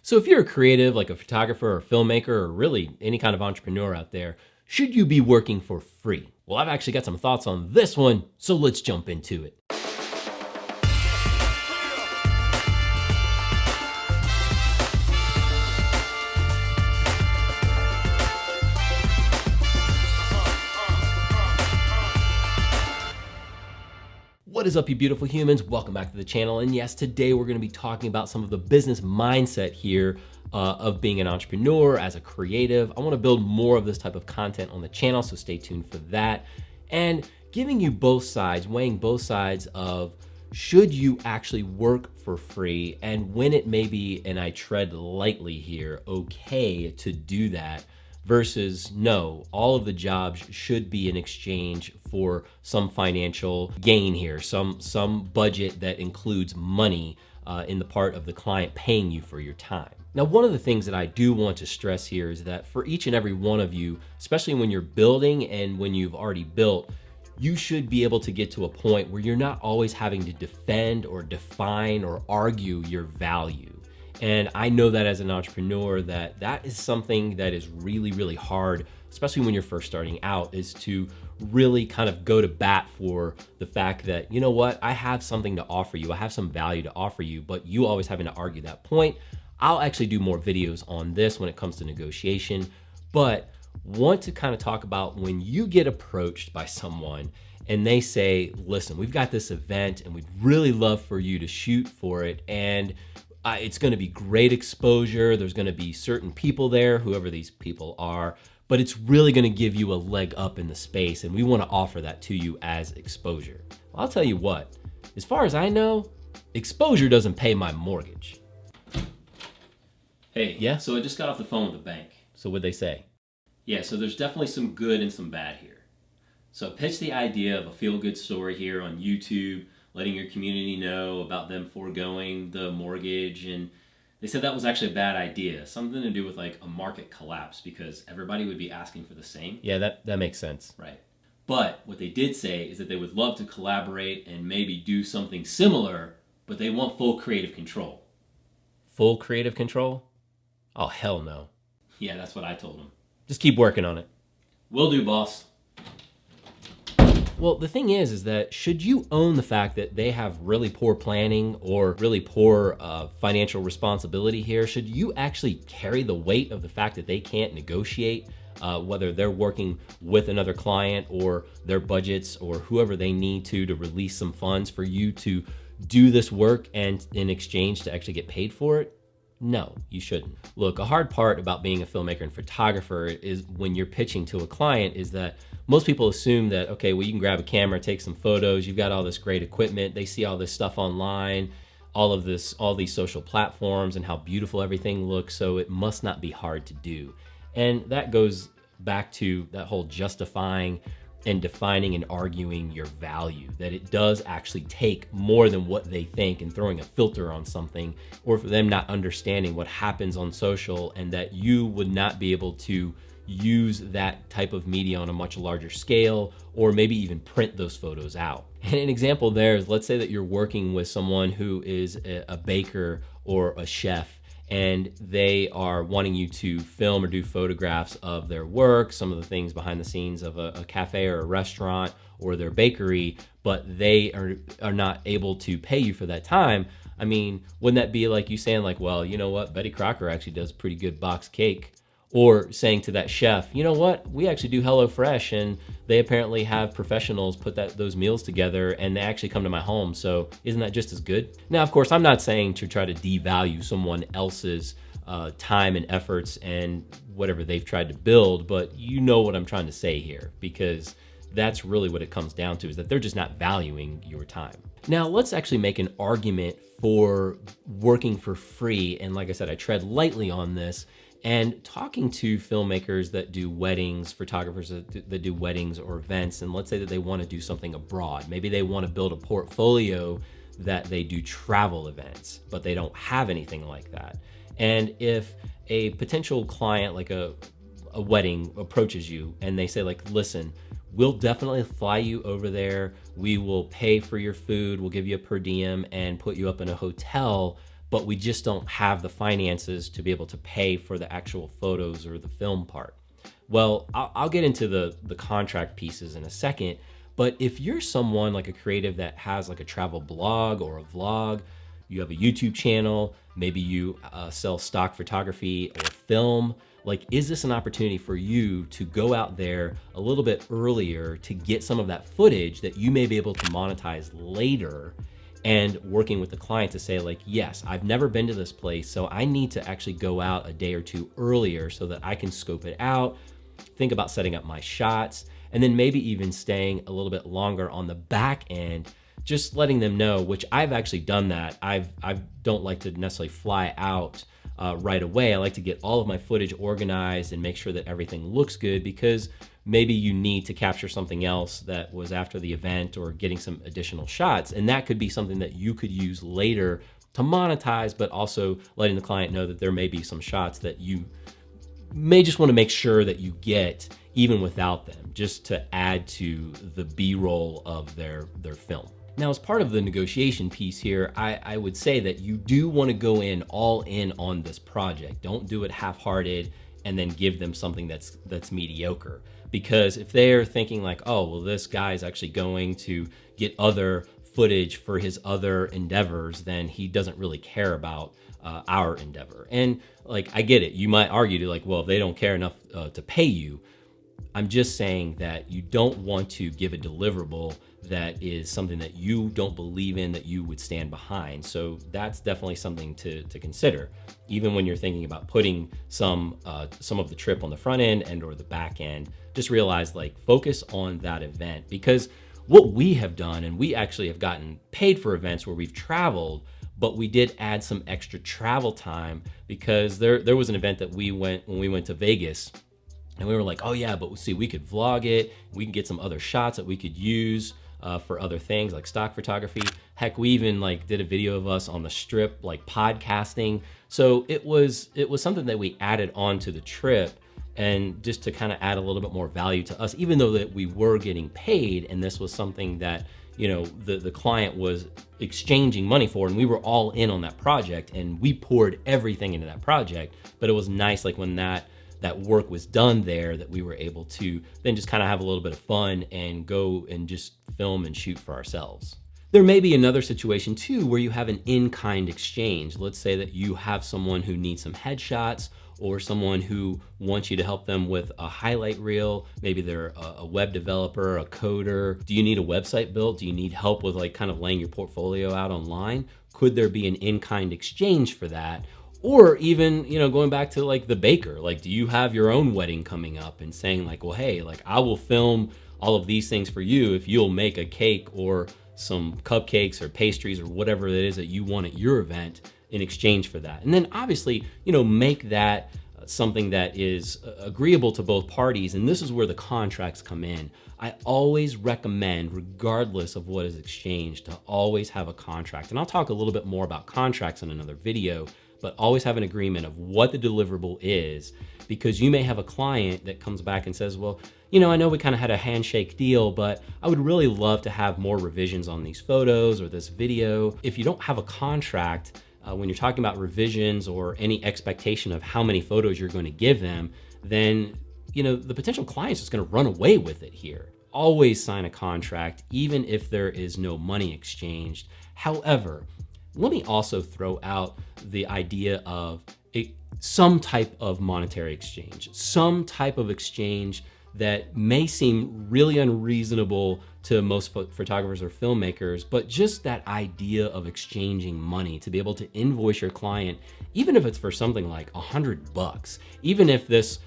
So if you're a creative, like a photographer or filmmaker, or really any kind of entrepreneur out there, should you be working for free? Well, I've actually got some thoughts on this one, so let's jump into it. What is up, you beautiful humans? Welcome back to the channel. And yes, today we're gonna be talking about some of the business mindset here of being an entrepreneur, as a creative. I wanna build more of this type of content on the channel, so stay tuned for that. And giving you both sides, weighing both sides of should you actually work for free, and when it may be, and I tread lightly here, okay to do that, versus no, all of the jobs should be in exchange for some financial gain here, some budget that includes money in the part of the client paying you for your time. Now, one of the things that I do want to stress here is that for each and every one of you, especially when you're building and when you've already built, you should be able to get to a point where you're not always having to defend or define or argue your value. And I know that as an entrepreneur, that is something that is really, really hard, especially when you're first starting out, is to really kind of go to bat for the fact that, you know what, I have something to offer you. I have some value to offer you, but you always having to argue that point. I'll actually do more videos on this when it comes to negotiation, but want to kind of talk about when you get approached by someone and they say, listen, we've got this event and we'd really love for you to shoot for it. And it's going to be great exposure. There's going to be certain people there, whoever these people are, but it's really going to give you a leg up in the space. And we want to offer that to you as exposure. Well, I'll tell you what, as far as I know, exposure doesn't pay my mortgage. Hey, yeah, so I just got off the phone with the bank. So what'd they say? Yeah, so there's definitely some good and some bad here. So I pitched the idea of a feel-good story here on YouTube, letting your community know about them foregoing the mortgage, and they said that was actually a bad idea, something to do with like a market collapse because everybody would be asking for the same. Yeah, that makes sense. Right. But what they did say is that they would love to collaborate and maybe do something similar, but they want full creative control. Full creative control? Oh, hell no. Yeah, that's what I told them. Just keep working on it. Will do, boss. Well, the thing is that should you own the fact that they have really poor planning or really poor financial responsibility here, should you actually carry the weight of the fact that they can't negotiate, whether they're working with another client or their budgets or whoever they need to release some funds for you to do this work and in exchange to actually get paid for it? No, you shouldn't. Look, a hard part about being a filmmaker and photographer is when you're pitching to a client is that most people assume that, okay, well, you can grab a camera, take some photos, you've got all this great equipment, they see all this stuff online, all these social platforms and how beautiful everything looks, so it must not be hard to do. And that goes back to that whole justifying and defining and arguing your value, that it does actually take more than what they think and throwing a filter on something, or for them not understanding what happens on social and that you would not be able to use that type of media on a much larger scale, or maybe even print those photos out. And an example there is, let's say that you're working with someone who is a baker or a chef, and they are wanting you to film or do photographs of their work, some of the things behind the scenes of a cafe or a restaurant or their bakery, but they are not able to pay you for that time. I mean, wouldn't that be like you saying like, well, you know what, Betty Crocker actually does pretty good box cake? Or saying to that chef, you know what, we actually do HelloFresh and they apparently have professionals put those meals together and they actually come to my home, so isn't that just as good? Now, of course, I'm not saying to try to devalue someone else's time and efforts and whatever they've tried to build, but you know what I'm trying to say here, because that's really what it comes down to, is that they're just not valuing your time. Now, let's actually make an argument for working for free, and like I said, I tread lightly on this, and talking to filmmakers that do weddings, photographers that do weddings or events, and let's say that they want to do something abroad. Maybe they want to build a portfolio that they do travel events, but they don't have anything like that. And if a potential client, like a wedding, approaches you and they say like, listen, we'll definitely fly you over there. We will pay for your food. We'll give you a per diem and put you up in a hotel, but we just don't have the finances to be able to pay for the actual photos or the film part. Well, I'll get into the contract pieces in a second, but if you're someone like a creative that has like a travel blog or a vlog, you have a YouTube channel, maybe you sell stock photography or film, like, is this an opportunity for you to go out there a little bit earlier to get some of that footage that you may be able to monetize later, and working with the client to say like, yes, I've never been to this place, so I need to actually go out a day or two earlier so that I can scope it out, think about setting up my shots, and then maybe even staying a little bit longer on the back end, just letting them know, which I've actually done that. I don't like to necessarily fly out right away. I like to get all of my footage organized and make sure that everything looks good, because maybe you need to capture something else that was after the event or getting some additional shots. And that could be something that you could use later to monetize, but also letting the client know that there may be some shots that you may just want to make sure that you get even without them, just to add to the B-roll of their film. Now, as part of the negotiation piece here, I would say that you do want to go in all in on this project. Don't do it half-hearted and then give them something that's mediocre. Because if they're thinking like, oh, well, this guy's actually going to get other footage for his other endeavors, then he doesn't really care about our endeavor. And like, I get it. You might argue to like, well, if they don't care enough to pay you. I'm just saying that you don't want to give a deliverable that is something that you don't believe in, that you would stand behind. So that's definitely something to consider. Even when you're thinking about putting some of the trip on the front end and or the back end, just realize like, focus on that event. Because what we have done, and we actually have gotten paid for events where we've traveled, but we did add some extra travel time, because there was an event that we went when we went to Vegas. And we were like, oh yeah, but see, we could vlog it. We can get some other shots that we could use for other things like stock photography. Heck, we even like did a video of us on the strip, like podcasting. So it was something that we added on to the trip, and just to kind of add a little bit more value to us, even though that we were getting paid. And this was something that, you know, the client was exchanging money for, and we were all in on that project, and we poured everything into that project. But it was nice, like when that work was done there, that we were able to then just kind of have a little bit of fun and go and just film and shoot for ourselves. There may be another situation too where you have an in-kind exchange. Let's say that you have someone who needs some headshots, or someone who wants you to help them with a highlight reel. Maybe they're a web developer, a coder. Do you need a website built? Do you need help with like kind of laying your portfolio out online? Could there be an in-kind exchange for that? Or even, you know, going back to like the baker, like, do you have your own wedding coming up and saying like, well, hey, like I will film all of these things for you if you'll make a cake or some cupcakes or pastries or whatever it is that you want at your event in exchange for that. And then obviously, you know, make that something that is agreeable to both parties. And this is where the contracts come in. I always recommend, regardless of what is exchanged, to always have a contract. And I'll talk a little bit more about contracts in another video, but always have an agreement of what the deliverable is, because you may have a client that comes back and says, well, you know, I know we kind of had a handshake deal, but I would really love to have more revisions on these photos or this video. If you don't have a contract, when you're talking about revisions or any expectation of how many photos you're going to give them, then, you know, the potential client's just going to run away with it here. Always sign a contract, even if there is no money exchanged. However, let me also throw out the idea of some type of monetary exchange, some type of exchange that may seem really unreasonable to most photographers or filmmakers, but just that idea of exchanging money to be able to invoice your client, even if it's for something like $100, even if this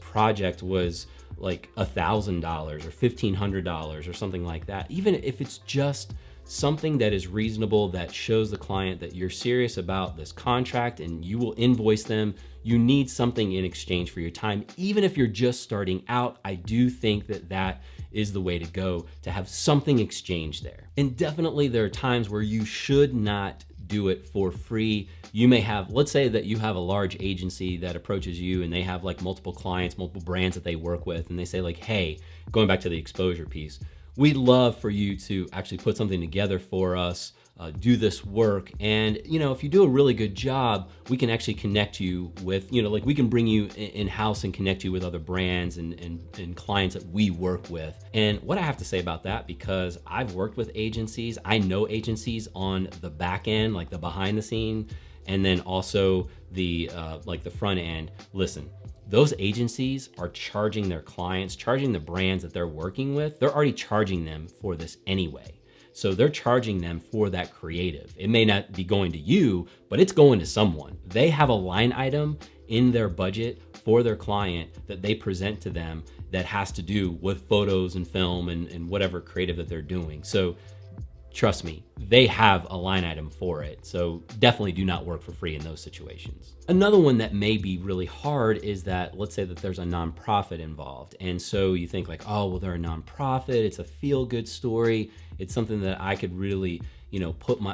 project was like $1,000 or $1,500 or something like that, even if it's just something that is reasonable, that shows the client that you're serious about this contract and you will invoice them. You need something in exchange for your time. Even if you're just starting out, I do think that that is the way to go, to have something exchanged there. And definitely there are times where you should not do it for free. You may have, let's say that you have a large agency that approaches you and they have like multiple clients, multiple brands that they work with, and they say like, hey, going back to the exposure piece, we'd love for you to actually put something together for us do this work. And, if you do a really good job, we can actually connect you with, like we can bring you in-house and connect you with other brands and clients that we work with. And what I have to say about that, because I've worked with agencies, I know agencies on the back end, like the behind the scene, and then also the like the front end. Listen, those agencies are charging their clients, charging the brands that they're working with. They're already charging them for this anyway. So they're charging them for that creative. It may not be going to you, but it's going to someone. They have a line item in their budget for their client that they present to them that has to do with photos and film and whatever creative that they're doing. So trust me, they have a line item for it. So definitely do not work for free in those situations. Another one that may be really hard is that, let's say that there's a nonprofit involved. And so you think like, oh, well, they're a nonprofit. It's a feel-good story. It's something that I could really,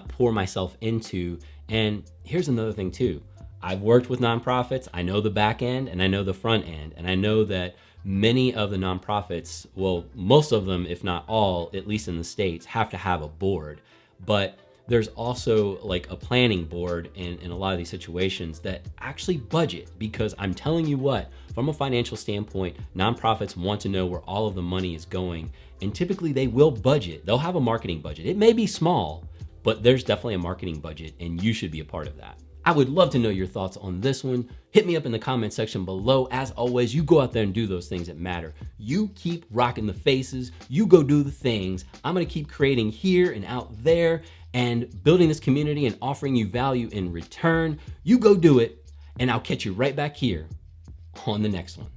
pour myself into. And here's another thing too. I've worked with nonprofits. I know the back end and I know the front end. And I know that many of the nonprofits, well, most of them, if not all, at least in the States, have to have a board. But there's also like a planning board in a lot of these situations that actually budget, because I'm telling you what, from a financial standpoint, nonprofits want to know where all of the money is going. And typically they will budget. They'll have a marketing budget. It may be small, but there's definitely a marketing budget and you should be a part of that. I would love to know your thoughts on this one. Hit me up in the comment section below. As always, you go out there and do those things that matter. You keep rocking the faces. You go do the things. I'm going to keep creating here and out there and building this community and offering you value in return. You go do it, and I'll catch you right back here on the next one.